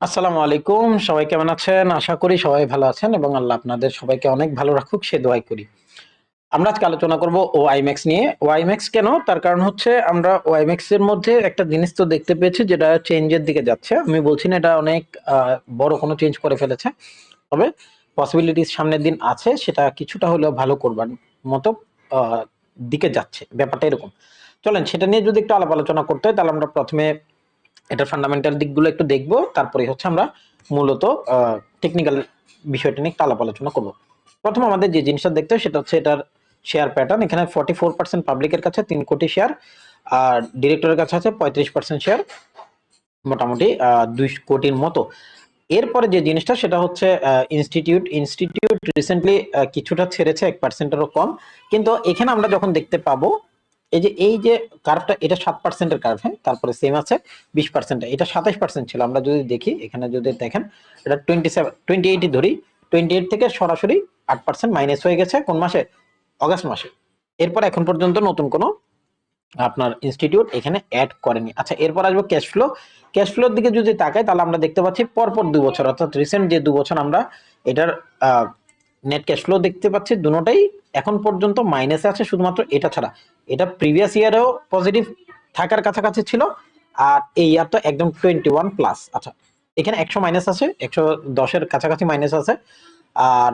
আসসালামু আলাইকুম, সবাই কেমন আছেন? আশা করি সবাই ভালো আছেন এবং আল্লাহ আপনাদের সবাইকে অনেক ভালো রাখুক সে দোয়াই করি। আমরা আজকে আলোচনা করব ওআইম্যাক্স নিয়ে। ওআইম্যাক্স কেন? তার কারণ হচ্ছে আমরা ওআইম্যাক্স এর মধ্যে একটা জিনিস তো দেখতে পেয়েছি যেটা চেঞ্জের দিকে যাচ্ছে। আমি বলছি না এটা অনেক বড় কোনো চেঞ্জ করে ফেলেছে। তবে পসিবিলিটিস সামনের দিন আছে, সেটা কিছুটা হলেও ভালো করবার মতো আ দিকে যাচ্ছে। ব্যাপারটা এরকম। চলেন সেটা নিয়ে যদি একটু আলাপ আলোচনা করতে হয় তাহলে আমরা ১ম এ এটার ফান্ডামেন্টাল দিকগুলো একটু দেখবো। তারপরে হচ্ছে আমরা মূলত টেকনিক্যাল বিষয়টা নিয়ে একটু আলাপ আলোচনা করবো। প্রথম আমাদের যে জিনিসটা দেখতে হয় সেটা হচ্ছে এটার শেয়ার প্যাটার্ন। এখানে 44% পাবলিকের কাছে ৩ কোটি শেয়ার, আর ডিরেক্টরের কাছে আছে 35% শেয়ার, মোটামুটি ২ কোটির মতো। এরপরে যে জিনিসটা সেটা হচ্ছে ইনস্টিটিউট রিসেন্টলি কিছুটা ছেড়েছে, 1%-এরও কম। কিন্তু এখানে আমরা যখন দেখতে পাবো এই যে কার্ভটা, এটা 7% এর কার্ভ, হ্যাঁ, তারপরে সেম আছে 20%, এটা 27% ছিল। আমরা যদি দেখি এখানে যদি দেখেন এটা 28 ধরি, 28 থেকে সরাসরি 8% মাইনাস হয়ে গেছে কোন মাসে? অগাস্ট মাসে। এরপর এখন পর্যন্ত নতুন কোনো আপনার ইনস্টিটিউট এখানে অ্যাড করেনি। আচ্ছা, এরপর আসবো ক্যাশ ফ্লো। ক্যাশ ফ্লোর দিকে যদি তাকাই তাহলে আমরা দেখতে পাচ্ছি পরপর ২ বছর, অর্থাৎ রিসেন্ট যে ২ বছর আমরা এটার নেট ক্যাশ ফ্লো দেখতে পাচ্ছি, দুটোটাই এখন পর্যন্ত মাইনাসে আছে, শুধুমাত্র এটা ছাড়া। এটা প্রিভিয়াস ইয়ারেও পজিটিভ থাকার কাছাকাছি ছিল, আর এই ইয়ার তো একদম 21 প্লাস। আচ্ছা, এখানে ১০০ মাইনাস আছে, ১১০ এর কাছাকাছি মাইনাস আছে, আর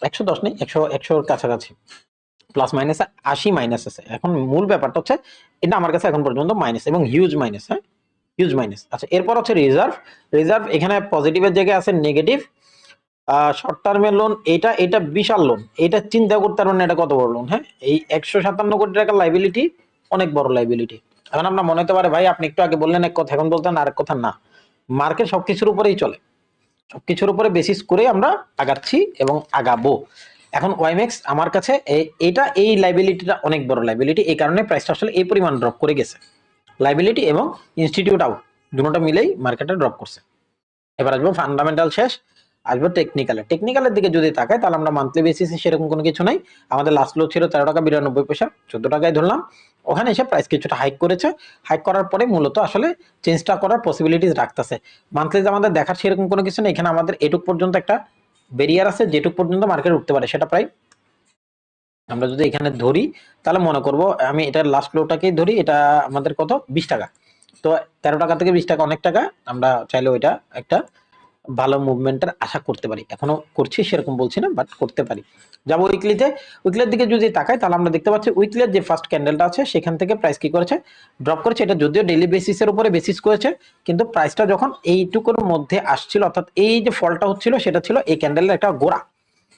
১১০ নেই, ১০০ এর কাছাকাছি প্লাস মাইনাস ৮০ মাইনাস আছে। এখন মূল ব্যাপারটা হচ্ছে এটা আমার কাছে এখন পর্যন্ত মাইনাস এবং হিউজ মাইনাস, হ্যাঁ, হিউজ মাইনাস। আচ্ছা, এরপর হচ্ছে রিজার্ভ এখানে পজিটিভের জায়গায় আছে নেগেটিভ। শর্ট টার্মের লোন, এটা বিশাল লোন, এটা চিন্তা করতে পারবেন না এটা কত বড় লোন, হ্যাঁ। এই ১৫৭ কোটি টাকার লাইবিলিটি অনেক বড় লাইবিলিটি। এখন আমরা মনে হতে পারে ভাই আপনি একটু আগে বললেন এক কথা, এখন বলতেন আরেক কথা। না, মার্কেট সবকিছুর উপরেই চলে, সবকিছুর উপরে বেসিস করে আমরা আগাচ্ছি এবং আগাবো। এখন ওয়াইম্যাক্স আমার কাছে এটা এই লাইবিলিটিটা অনেক বড় লাইবিলিটি, এই কারণে প্রাইসটা আসলে এই পরিমাণ ড্রপ করে গেছে। লাইবিলিটি এবং ইনস্টিটিউট আউট দুটোটা মিলেই মার্কেটে ড্রপ করছে। এবার আসবো ফান্ডামেন্টাল শেষ, আসবো টেকনিক্যালের দিকে যদি তাকাই তাহলে আমরা মান্থলি বেসিসে সেরকম কোনো কিছু নাই। আমাদের লাস্ট লো ছিল 13 টাকা 92 পয়সা, 14 টাকায় ধরলাম। ওখানে এসে প্রাইস কিছুটা হাইক করেছে, হাইক করার পরে মূলত আসলে চেঞ্জটা করার পসিবিলিটিস রাখতেছে। মান্থলি আমাদের দেখার সেরকম কোনো কিছু নেই। এখানে আমাদের এটুক পর্যন্ত একটা বেরিয়ার আছে, যেটুক পর্যন্ত মার্কেট উঠতে পারে, সেটা প্রায় আমরা যদি এখানে ধরি তাহলে মনে করব, আমি এটার লাস্ট লোটাকেই ধরি, এটা আমাদের কত 20 টাকা। তো 13 টাকা থেকে 20 টাকা অনেক টাকা, আমরা চাইলে ওইটা একটা ভালো মুভমেন্টের আশা করতে পারি। এখনো করছি সেরকম বলছি না, বাট করতে পারি। যাবো উইকলির দিকে যদি তাকাই তাহলে আমরা দেখতে পাচ্ছি উইকলির যে ফার্স্ট ক্যান্ডেলটা আছে সেখান থেকে প্রাইস কি করেছে? ড্রপ করেছে। এটা যদিও ডেইলি বেসিসের উপরে বেসিস করেছে, কিন্তু প্রাইসটা যখন এইটুকুর মধ্যে আসছিল, অর্থাৎ এই যে ফলটা হচ্ছিল সেটা ছিল এই ক্যান্ডেলের একটা গোড়া।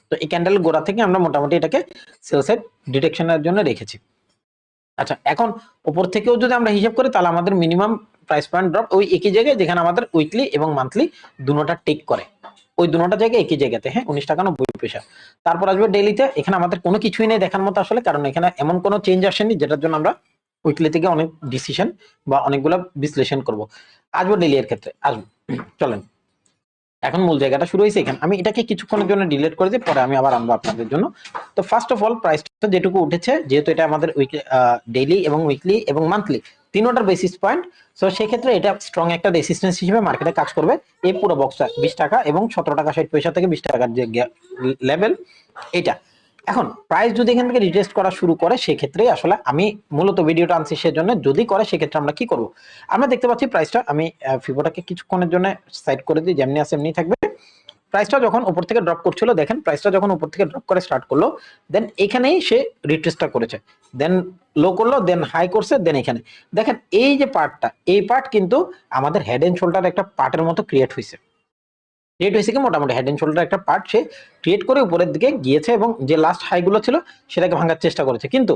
তো এই ক্যান্ডেলের গোড়া থেকে আমরা মোটামুটি এটাকে সেল সাইড ডিটেকশনের জন্য রেখেছি। আচ্ছা, এখন উপর থেকেও যদি আমরা হিসাব করি তাহলে আমাদের মিনিমাম প্রাইস পয়েন্ট ড্রপ ওই একই জায়গায় যেখানে আমাদের উইকলি এবং মান্থলি দুটোটা টেক করে, ওই দুটোটা জায়গায় একই জায়গাতে, হ্যাঁ, 19 টাকা 90 পয়সা। তারপর আসবে ডেইলিতে, এখানে আমাদের কোনো কিছুই নেই দেখার মতো আসলে, কারণ এখানে এমন কোনো চেঞ্জ আসেনি যেটার জন্য আমরা উইকলি থেকে অনেক ডিসিশন বা অনেকগুলো বিশ্লেষণ করব। আসবো ডেইলি এর ক্ষেত্রে, আসবো। চলেন, এখন মূল জায়গাটা শুরু হয়েছে এখানে। আমি এটাকে কিছুক্ষণের জন্য ডিলিট করে দিই, পরে আমি আবার আনবো আপনাদের জন্য। তো ফার্স্ট অফ অল প্রাইসটা যেটুকু উঠেছে, যেহেতু এটা আমাদের ডেইলি এবং উইকলি এবং মান্থলি তিনোটার বেসিস পয়েন্ট, সো সেক্ষেত্রে এটা স্ট্রং একটা রেসিস্টেন্স হিসেবে মার্কেটে কাজ করবে। এই পুরো বক্সটা 20 টাকা এবং 17 টাকা 60 পয়সা থেকে 20 টাকার যে লেভেল এটা। এখন প্রাইস যদি এখান থেকে রিটেস্ট করা শুরু করে, সেক্ষেত্রে আসলে আমি মূলত ভিডিওটা আনছি সেজন্য, যদি করে সেক্ষেত্রে আমরা কি করব? আমরা দেখতে পাচ্ছি প্রাইসটা, আমি ফিবোটাকে কিছুক্ষণের জন্য সাইড করে দিই, যেমনি আছে এমনি থাকবে। প্রাইসটা যখন উপর থেকে ড্রপ করছিল, দেখেন প্রাইসটা যখন উপর থেকে ড্রপ করে স্টার্ট করলো, দেন এখানেই সে রিট্রেসটা করেছে, দেন লো করলো, দেন হাই করছে, দেন এখানে দেখেন এই যে পার্টটা, এই পার্ট কিন্তু আমাদের হেড এন্ড শোল্ডার একটা পার্টের মতো ক্রিয়েট হয়েছে কি, মোটামুটি হেড এন্ড শোল্ডার একটা পার্ট সে ক্রিয়েট করে উপরের দিকে গিয়েছে এবং যে লাস্ট হাইগুলো ছিল সেটাকে ভাঙার চেষ্টা করেছে, কিন্তু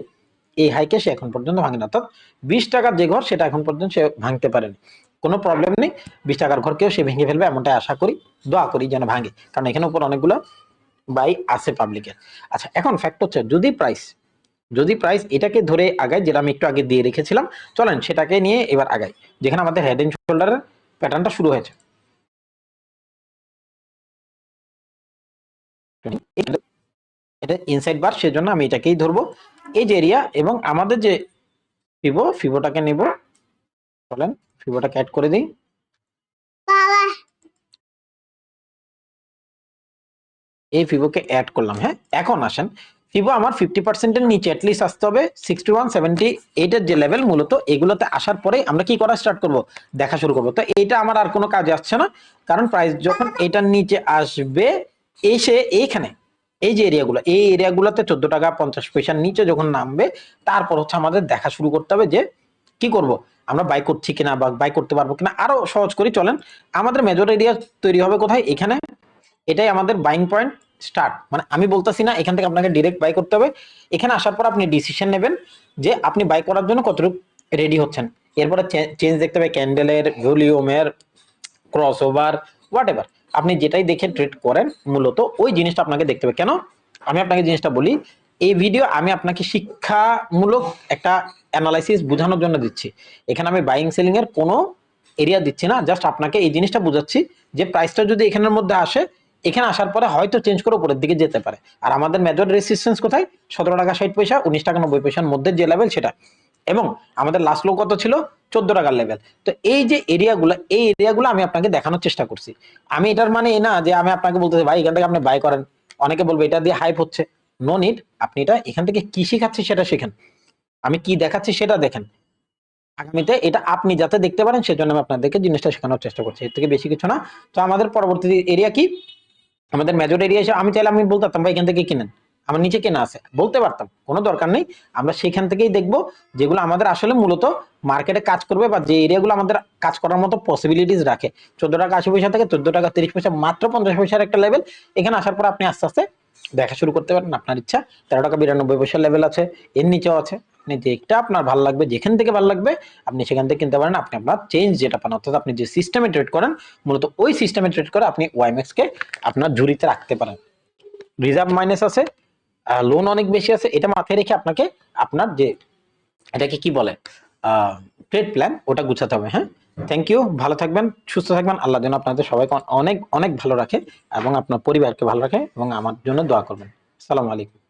এই হাইকে সে এখন পর্যন্ত ভাঙেনি। অর্থাৎ 20 টাকার যে ঘর সেটা এখন পর্যন্ত সে ভাঙতে পারেনি। কোনো প্রবলেম নেই, 20 টাকার ঘরকেও সে ভেঙে ফেলবে এমনটাই আশা করি, দোয়া করি যেন ভাঙে, কারণ এখানে উপর অনেকগুলো বাই আছে পাবলিকের। আচ্ছা, এখন ফ্যাক্ট হচ্ছে যদি প্রাইস এটাকে ধরে আগায়, যেটা আমি একটু আগে দিয়ে রেখেছিলাম, চলেন সেটাকে নিয়ে এবার আগাই, যেখানে আমাদের হেড এন্ড শোল্ডারের প্যাটার্নটা শুরু হয়েছে। এটা ইনসাইড বার, সেজন্য আমি এটাকেই ধরবো, এই যে এরিয়া, এবং আমাদের যে ফিবোটাকে নিব। চলেন ফিবোটাকে অ্যাড করে দিই। এই ফিবোকে অ্যাড করলাম। হ্যাঁ, এখন আসেন ফিবো আমার 50% এর নিচে অ্যাটলিস্ট আসতে হবে 6178 এর যে লেভেল, মূলত এগুলোতে আসার পরে আমরা কি করা স্টার্ট করব, দেখা শুরু করব। তো এইটা আমার আর কোনো কাজে আসছে না, কারণ প্রাইস যখন এটার নিচে আসবে, এসে এইখানে এই যে এরিয়াগুলো, এই এরিয়াগুলোতে 14 টাকা 50 পয়সার নিচে যখন নামবে, তারপর হচ্ছে আমাদের দেখা শুরু করতে হবে যে কি করব, আমরা বাই করছি কিনা বা বাই করতে পারবো কিনা। আরো সহজ করে চলেন, আমাদের মেজর এরিয়া তৈরি হবে কোথায়, এখানে। এটাই আমাদের বাইং পয়েন্ট স্টার্ট। মানে আমি বলতেছি না এখান থেকে আপনাকে ডিরেক্ট বাই করতে হবে, এখানে আসার পর আপনি ডিসিশন নেবেন যে আপনি বাই করার জন্য কতটুকু রেডি হচ্ছেন। এরপরে চেঞ্জ দেখতে হবে ক্যান্ডেলের, ভলিউমের, ক্রস ওভার, হোয়াট এভার, আপনি যেটাই দেখে ট্রেড করেন মূলত ওই জিনিসটা আপনাকে দেখতে হবে। কেন আমি আপনাকে জিনিসটা বলি, এই ভিডিও আমি আপনাকে শিক্ষামূলক একটা অ্যানালাইসিস বোঝানোর জন্য দিচ্ছি। এখানে আমি বাইং সেলিং এর কোনো এরিয়া দিচ্ছি না, জাস্ট আপনাকে এই জিনিসটা বোঝাচ্ছি যে প্রাইসটা যদি এখানের মধ্যে আসে, এখানে আসার পরে হয়তো চেঞ্জ করে উপরের দিকে যেতে পারে। আর আমাদের মেজর রেসিস্টেন্স কোথায়, 17 টাকা 60 পয়সা, 19 টাকা 90 পয়সার মধ্যে যে লেভেল সেটা। এবং আমাদের লাস্ট লো কত ছিল, 14 টাকার লেভেল। তো এই যে এরিয়াগুলো, এই এরিয়াগুলো আমি আপনাকে দেখানোর চেষ্টা করছি। আমি এটার মানে এই না যে আমি আপনাকে বলতেছি ভাই এখান থেকে আপনি বাই করেন। অনেকে বলবে এটা দিয়ে হাইপ হচ্ছে, নো নিড। আপনি এটা এখান থেকে কি শিখাচ্ছি সেটা শিখেন, আমি কি দেখাচ্ছি সেটা দেখেন। আগামীতে এটা আপনি যাতে দেখতে পারেন সেজন্য আমি আপনাদেরকে জিনিসটা শেখানোর চেষ্টা করছি, এর থেকে বেশি কিছু না। তো আমাদের পরবর্তী এরিয়া কি, আমাদের মেজর এরিয়া এসে আমি চাইলে আমি বলতে পারতাম ভাই এখান থেকে কিনেন, আমার নিচে কেনা আছে, বলতে পারতাম, কোনো দরকার নেই। আমরা সেখান থেকেই দেখবো যেগুলো আমাদের আসলে মূলত মার্কেটে কাজ করবে, বা যে এরিয়াগুলো আমাদের কাজ করার মতো পসিবিলিটিস রাখে। 14 টাকা 80 পয়সা থেকে 14 টাকা 30 পয়সা, মাত্র 50 পয়সার একটা লেভেল। এখানে আসার পর আপনি আস্তে আস্তে দেখা শুরু করতে পারেন, আপনার ইচ্ছা। 13 টাকা 92 পয়সার লেভেল আছে, এর নিচেও আছে। আপনি যেটা আপনার ভালো লাগবে, যেখান থেকে ভালো লাগবে আপনি সেখান থেকে কিনতে পারেন। আপনি আপনার চেঞ্জ যেটা পান, অর্থাৎ আপনি যে সিস্টেমে ট্রেড করেন মূলত ওই সিস্টেমে ট্রেড করে আপনি ওয়াইম্যাক্স কে আপনার ঝুড়িতে রাখতে পারেন। রিজার্ভ মাইনাস আছে, লোন অনেক বেশি আছে, এটা মাথায় রেখে আপনাকে আপনার যে এটাকে কি বলে ট্রেড প্ল্যান, ওটা গুছাতে হবে। হ্যাঁ, থ্যাংক ইউ, ভালো থাকবেন, সুস্থ থাকবেন, আল্লাহ যেন আপনাদের সবাইকে অনেক অনেক ভালো রাখে এবং আপনার পরিবারকে ভালো রাখে, এবং আমার জন্য দোয়া করবেন। আসসালামু আলাইকুম।